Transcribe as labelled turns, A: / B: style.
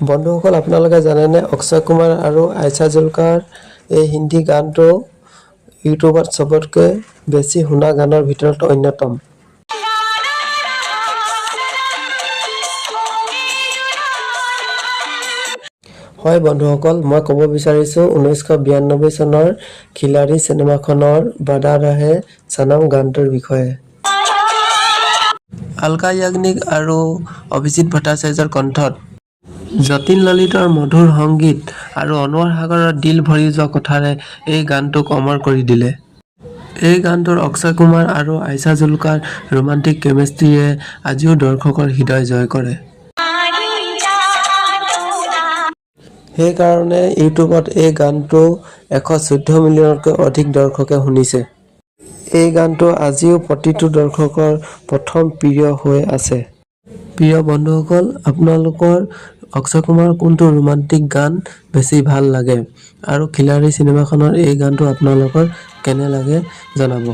A: বন্ধুসকল আপোনালোকে জানেনে অক্ষয় কুমাৰ আৰু আয়েশা জুলকাৰ এই হিন্দী গানটো ইউটিউবত সবতকৈ বেছি শুনা গানৰ ভিতৰত অন্যতম। হয় বন্ধুসকল, মই ক'ব বিচাৰিছোঁ 1992 চনৰ খিলাড়ী চিনেমাখনৰ বাদা ৰহে সনম গানটোৰ বিষয়ে। আলকা য়াগনিক আৰু অভিজিত ভট্টাচাৰ্যৰ কণ্ঠত যতীন ললিতৰ মধুৰ সংগীত আৰু অনুৱাৰ সাগৰৰ দিল ভৰি যোৱা কথাৰে এই গানটোক অমৰ কৰি দিলে। এই গানটোৰ অক্ষয় কুমাৰ আৰু আয়েশা জুলকাৰ ৰোমান্টিক কেমিষ্ট্ৰিয়ে আজিও দৰ্শকৰ হৃদয় জয় কৰে। সেইকাৰণে ইউটিউবত এই গানটো 114 মিলিয়নতকৈ অধিক দৰ্শকে শুনিছে। এই গানটো আজিও প্ৰতিটো দৰ্শকৰ প্ৰথম প্ৰিয় হৈ আছে। প্ৰিয় বন্ধুসকল, আপোনালোকৰ অক্ষয় কুমাৰৰ কোনটো ৰোমান্টিক গান বেছি ভাল লাগে আৰু খিলাড়ী চিনেমাখনৰ এই গানটো আপোনালোকৰ কেনে লাগে জনাব।